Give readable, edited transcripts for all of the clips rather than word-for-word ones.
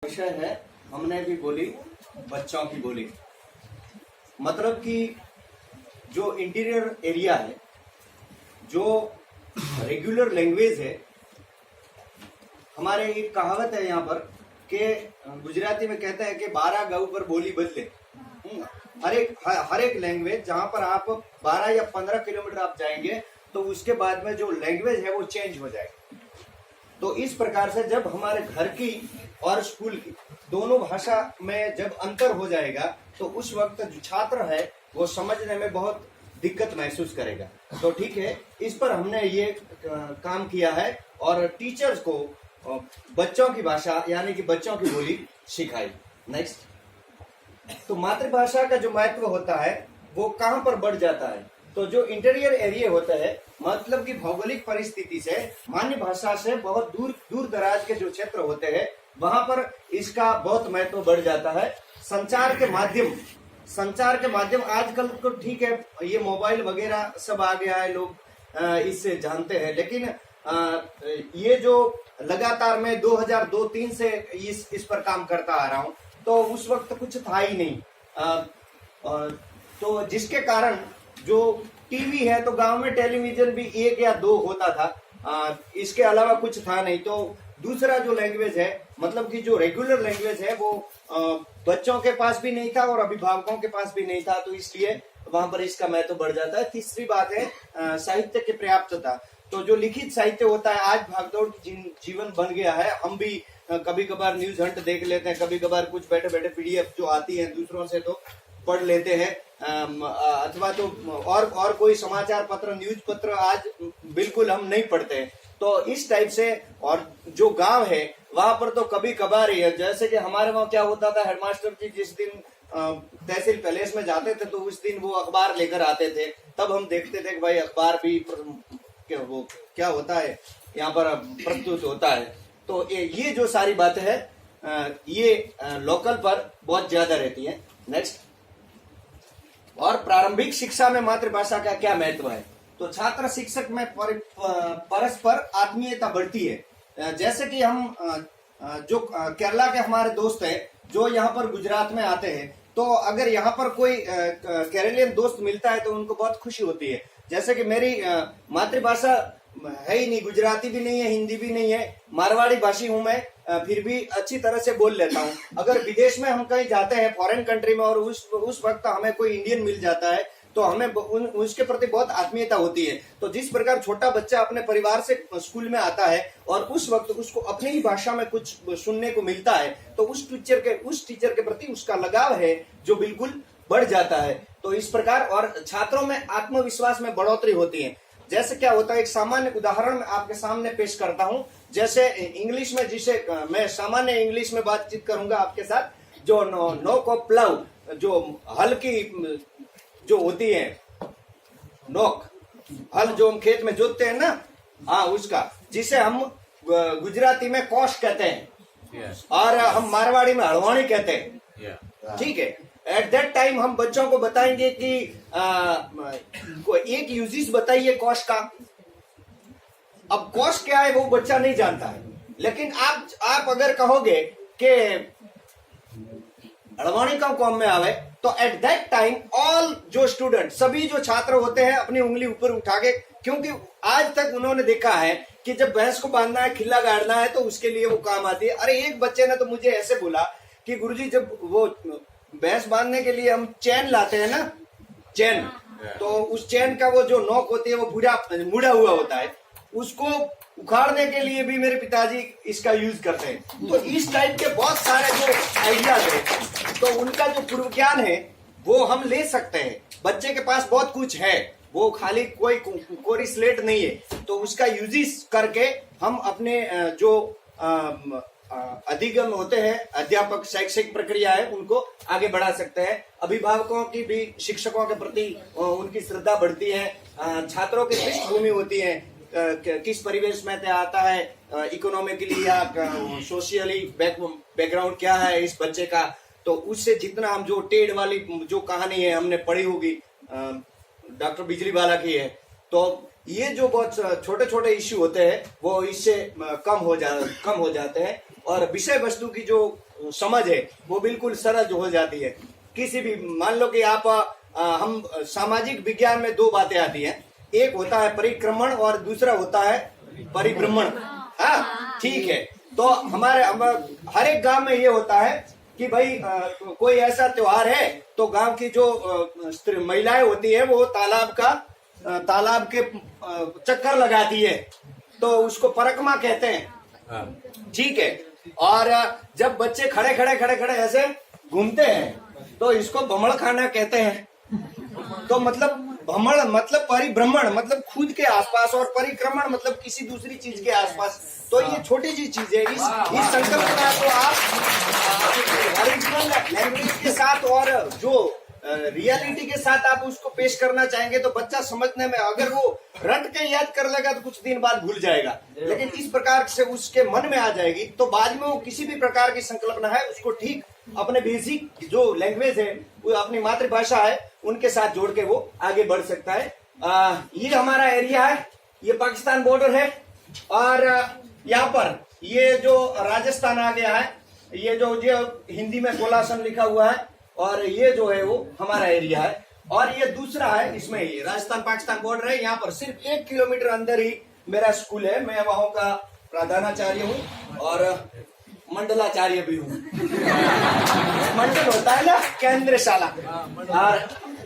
विषय है हमने भी बोली बच्चों की बोली। मतलब कि जो इंटीरियर एरिया है, जो रेगुलर लैंग्वेज है, हमारे एक कहावत है यहाँ पर कि गुजराती में कहते हैं कि 12 गऊ पर बोली बदले। हर एक लैंग्वेज जहाँ पर आप 12 या 15 किलोमीटर आप जाएंगे तो उसके बाद में जो लैंग्वेज है वो चेंज हो जाएगी। तो इस प्रकार से जब हमारे घर की और स्कूल की दोनों भाषा में जब अंतर हो जाएगा तो उस वक्त जो छात्र है वो समझने में बहुत दिक्कत महसूस करेगा। तो ठीक है, इस पर हमने ये काम किया है और टीचर्स को बच्चों की भाषा यानी कि बच्चों की बोली सिखाई। नेक्स्ट, तो मातृभाषा का जो महत्व होता है वो कहाँ पर बढ़ जाता है? तो जो इंटीरियर एरिया होता है, मतलब कि भौगोलिक परिस्थिति से मान्य भाषा से बहुत दूर दराज के जो क्षेत्र होते हैं वहां पर इसका बहुत महत्व बढ़ जाता है। संचार के माध्यम आजकल तो ठीक है, ये मोबाइल वगैरह सब आ गया है, लोग इससे जानते हैं, लेकिन ये जो लगातार मैं 2002-03 से इस पर काम करता आ रहा हूँ, तो उस वक्त कुछ था ही नहीं। तो जिसके कारण जो टीवी है तो गांव में टेलीविजन भी 1 या 2 होता था, इसके अलावा कुछ था नहीं। तो दूसरा जो लैंग्वेज है, मतलब कि जो रेगुलर लैंग्वेज है वो बच्चों के पास भी नहीं था और अभिभावकों के पास भी नहीं था, तो इसलिए वहां पर इसका महत्व बढ़ जाता है। तीसरी बात है साहित्य की पर्याप्तता। तो जो लिखित साहित्य होता है, आज भागदौड़ जीवन बन गया है, हम भी कभी कभार न्यूज हंट देख लेते हैं, कभी कभार कुछ बैठे बैठे पीडीएफ जो आती है दूसरों से तो पढ़ लेते हैं, अथवा तो और कोई समाचार पत्र न्यूज पत्र आज बिल्कुल हम नहीं पढ़ते हैं। तो इस टाइप से, और जो गांव है वहां पर तो कभी कभार ही है, जैसे कि हमारे वहां क्या होता था, हेडमास्टर जी जिस दिन तहसील पैलेस में जाते थे तो उस दिन वो अखबार लेकर आते थे, तब हम देखते थे कि भाई अखबार भी वो क्या होता है यहाँ पर प्रस्तुत होता है। तो ये जो सारी बातें हैं ये लोकल पर बहुत ज्यादा रहती है। नेक्स्ट, और प्रारंभिक शिक्षा में मातृभाषा का क्या महत्व है? तो छात्र शिक्षक में परस्पर आत्मीयता बढ़ती है। जैसे कि हम जो केरला के हमारे दोस्त हैं जो यहाँ पर गुजरात में आते हैं, तो अगर यहाँ पर कोई केरलियन दोस्त मिलता है तो उनको बहुत खुशी होती है। जैसे कि मेरी मातृभाषा है ही नहीं, गुजराती भी नहीं है, हिंदी भी नहीं है, मारवाड़ी भाषी हूं मैं, फिर भी अच्छी तरह से बोल लेता हूं। अगर विदेश में हम कहीं जाते हैं फॉरेन कंट्री में और उस वक्त हमें कोई इंडियन मिल जाता है तो हमें उसके प्रति बहुत आत्मीयता होती है। तो जिस प्रकार छोटा बच्चा अपने परिवार से स्कूल में आता है और उस वक्त उसको अपनी ही भाषा में कुछ सुनने को मिलता है तो उस टीचर के प्रति उसका लगाव है जो बिल्कुल बढ़ जाता है। तो इस प्रकार और छात्रों में आत्मविश्वास में बढ़ोतरी होती है। जैसे क्या होता है, एक सामान्य उदाहरण आपके सामने पेश करता हूं। जैसे इंग्लिश में, जिसे मैं सामान्य इंग्लिश में बातचीत करूंगा आपके साथ, जो नोक ऑफ प्लाउ, जो हल की जो होती है, नोक हल जो हम खेत में जोतते हैं ना, हाँ उसका, जिसे हम गुजराती में कोश कहते हैं और हम मारवाड़ी में हड़वाणी कहते हैं। ठीक है, एट दैट टाइम हम बच्चों को बताएंगे कि एक यूजेस बताइए कॉश का। अब कॉश क्या है वो बच्चा नहीं जानता है, लेकिन आप अगर कहोगे कि अड़वाणी का कौम में आवे, तो एट दैट टाइम ऑल जो स्टूडेंट, सभी जो छात्र होते हैं अपनी उंगली ऊपर उठा के, क्योंकि आज तक उन्होंने देखा है कि जब भैंस को बांधना है, खिल्ला गाड़ना है तो उसके लिए वो काम आती है। अरे एक बच्चे ने तो मुझे ऐसे बोला कि गुरुजी जब वो भैंस बांधने के लिए हम चैन लाते हैं ना, चैन, तो उस चैन का वो जो नोक होती है वो मुड़ा हुआ होता है, उसको उखाड़ने के लिए भी मेरे पिताजी इसका यूज करते हैं। तो इस टाइप के बहुत सारे जो आइडियाज है, तो उनका जो पूर्व ज्ञान है वो हम ले सकते हैं। बच्चे के पास बहुत कुछ है, वो खाली कोई कोरी स्लेट नहीं है, तो उसका यूजेस करके हम अपने जो अधिगम होते हैं, अध्यापक शैक्षिक प्रक्रिया है, उनको आगे बढ़ा सकते हैं। अभिभावकों की भी शिक्षकों के प्रति उनकी श्रद्धा बढ़ती है। छात्रों की पृष्ठभूमि होती है, किस परिवेश में आता है, इकोनॉमिकली या सोशली बैकग्राउंड क्या है इस बच्चे का, तो उससे जितना हम जो टेढ़ वाली जो कहानी है हमने पढ़ी होगी डॉक्टर बिजलीवाला की है, तो ये जो बहुत छोटे छोटे इश्यू होते हैं वो इससे कम हो जाते हैं। और विषय वस्तु की जो समझ है वो बिल्कुल सरल हो जाती है। किसी भी, मान लो कि आप हम सामाजिक विज्ञान में दो बातें आती हैं, एक होता है परिक्रमण और दूसरा होता है परिभ्रमण। हाँ ठीक है, तो हमारे हर एक गांव में ये होता है कि भाई कोई ऐसा त्योहार है तो गांव की जो महिलाएं होती है वो तालाब के चक्कर लगाती है, तो उसको परिक्रमा कहते हैं। ठीक है, और जब बच्चे खड़े खड़े ऐसे घूमते हैं तो इसको भ्रमण खाना कहते हैं। तो मतलब भ्रमण मतलब परिभ्रमण मतलब खुद के आसपास, और परिक्रमण मतलब किसी दूसरी चीज के आसपास। तो ये छोटी सी चीज है। इस संकल्पना को आप ओरिजिनल लैंग्वेज के साथ और जो रियलिटी के साथ आप उसको पेश करना चाहेंगे तो बच्चा समझने में, अगर वो रट के याद कर लेगा तो कुछ दिन बाद भूल जाएगा, लेकिन इस प्रकार से उसके मन में आ जाएगी तो बाद में वो किसी भी प्रकार की संकल्पना है उसको ठीक अपने बेसिक जो लैंग्वेज है, वो अपनी मातृभाषा है, उनके साथ जोड़ के वो आगे बढ़ सकता है। ये हमारा एरिया है, ये पाकिस्तान बॉर्डर है, और यहाँ पर ये जो राजस्थान आ गया है, ये जो हिंदी में गोलासन लिखा हुआ है, और ये जो है वो हमारा एरिया है। और ये दूसरा है, इसमें ये राजस्थान पाकिस्तान बॉर्डर है। यहाँ पर सिर्फ 1 किलोमीटर अंदर ही मेरा स्कूल है। मैं वहां का प्रधानाचार्य हूँ और मंडलाचार्य भी हूँ। मंडल होता है ना, केंद्र शाला। और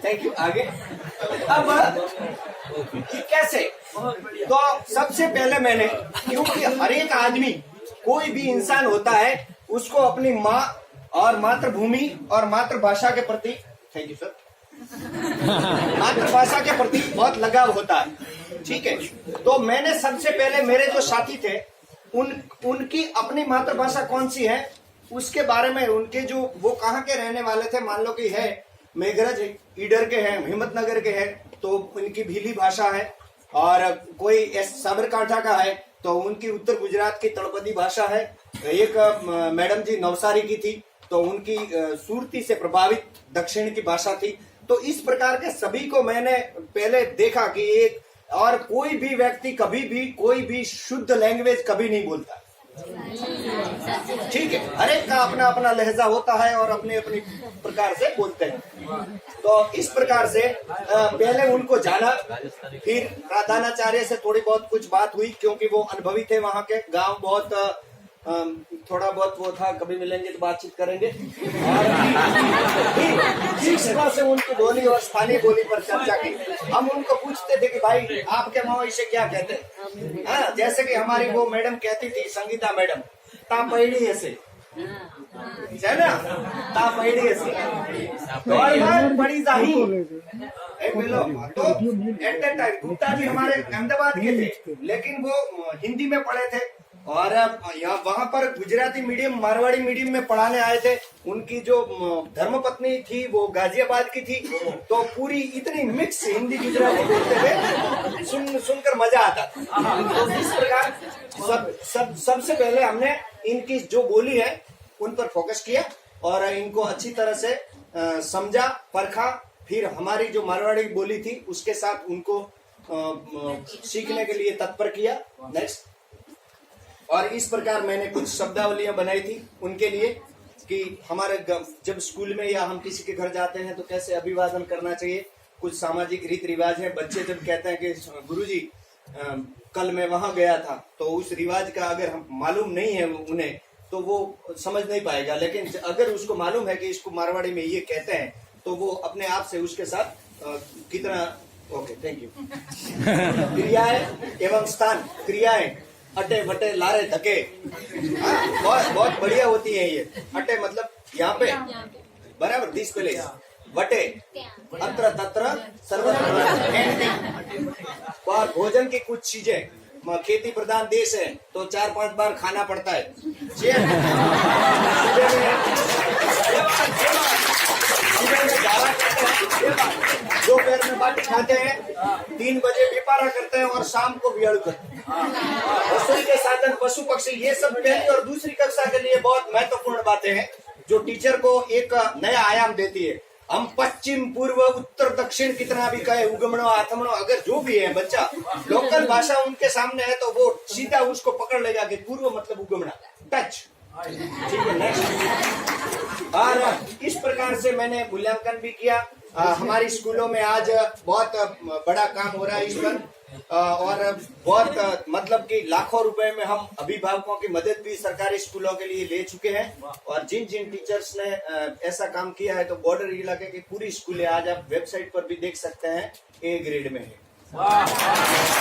थैंक यू। आगे अब कैसे, तो सबसे पहले मैंने, क्योंकि हर एक आदमी, कोई भी इंसान होता है, उसको अपनी माँ और मातृभूमि और मातृभाषा के प्रति, थैंक यू सर, मातृभाषा के प्रति बहुत लगाव होता है। ठीक है, तो मैंने सबसे पहले मेरे जो साथी थे उनकी अपनी मातृभाषा कौन सी है उसके बारे में, उनके जो वो कहाँ के रहने वाले थे, मान लो कि है मेघरज ईडर के हैं, हिम्मतनगर के हैं, तो उनकी भीली भाषा है। और कोई साबरकांठा का है तो उनकी उत्तर गुजरात की तड़पदी भाषा है। एक मैडम जी नवसारी की थी तो उनकी सुरती से प्रभावित दक्षिण की भाषा थी। तो इस प्रकार के सभी को मैंने पहले देखा कि एक, और कोई भी व्यक्ति कभी भी कोई भी शुद्ध लैंग्वेज कभी नहीं बोलता। ठीक है, हर एक का अपना अपना लहजा होता है और अपने अपने प्रकार से बोलते हैं। तो इस प्रकार से पहले उनको जाना, फिर प्रधानाचार्य से थोड़ी बहुत कुछ बात हुई, क्योंकि वो अनुभवी थे, वहां के गांव बहुत थोड़ा बहुत वो था, कभी मिलेंगे तो बातचीत करेंगे। और शिक्षकों से उनकी बोली और स्थानीय बोली पर चर्चा की। हम उनको पूछते थे कि भाई आपके माँ इसे क्या कहते हैं। हाँ, जैसे कि हमारी वो मैडम कहती थी, संगीता मैडम, ता पढ़ी ऐसे है ना, ता पढ़ी ऐसे पढ़ी जाही। तो at that time Gupta ji हमारे अहमदाबाद के थे, लेकिन वो हिंदी में पढ़े थे, और यहाँ वहां पर गुजराती मीडियम मारवाड़ी मीडियम में पढ़ाने आए थे। उनकी जो धर्मपत्नी थी वो गाजियाबाद की थी, तो पूरी इतनी मिक्स हिंदी गुजराती बोलते थे, सुनकर मजा आता था। तो इस प्रकार सबसे पहले हमने इनकी जो बोली है उन पर फोकस किया और इनको अच्छी तरह से समझा, परखा। फिर हमारी जो मारवाड़ी बोली थी उसके साथ उनको सीखने के लिए तत्पर किया। नेक्स्ट, और इस प्रकार मैंने कुछ शब्दावलियां बनाई थी उनके लिए कि हमारे जब स्कूल में या हम किसी के घर जाते हैं तो कैसे अभिवादन करना चाहिए। कुछ सामाजिक रीति रिवाज है। बच्चे जब कहते हैं कि गुरुजी कल मैं वहां गया था, तो उस रिवाज का अगर हम मालूम नहीं है उन्हें तो वो समझ नहीं पाएगा, लेकिन अगर उसको मालूम है कि इसको मारवाड़ी में ये कहते हैं तो वो अपने आप से उसके साथ कितना ओके थैंक यू। क्रियाएं एवं स्थान, क्रियाएं अटे वटे लारे धके, बहुत बढ़िया होती है ये। अटे मतलब यहाँ पे, बराबर, दिस प्लेस, वटे अत्र तत्र सर्वत्र। और भोजन की कुछ चीजें, खेती प्रधान देश है तो 4-5 बार खाना पड़ता है। दोपहर में बाटी खाते हैं, 3 बजे व्यापार करते हैं और शाम को वियाड़ करते हैं। रसोई के साधन, पशु पक्षी, ये सब पहली और दूसरी कक्षा के लिए बहुत महत्वपूर्ण बातें हैं जो टीचर को एक नया आयाम देती है। हम पश्चिम पूर्व उत्तर दक्षिण कितना भी कहे, उगमणो आथमणो, अगर जो भी है बच्चा लोकल भाषा उनके सामने है तो वो सीधा उसको पकड़ लेगा कि पूर्व मतलब उगमणा, टच। ठीक है, नेक्स्ट। और इस प्रकार से मैंने मूल्यांकन भी किया। हमारी स्कूलों में आज बहुत बड़ा काम हो रहा है इस पर, और बहुत मतलब कि लाखों रुपए में हम अभिभावकों की मदद भी सरकारी स्कूलों के लिए ले चुके हैं। और जिन जिन टीचर्स ने ऐसा काम किया है, तो बॉर्डर इलाके की पूरी स्कूलें आज आप वेबसाइट पर भी देख सकते हैं A ग्रेड में है।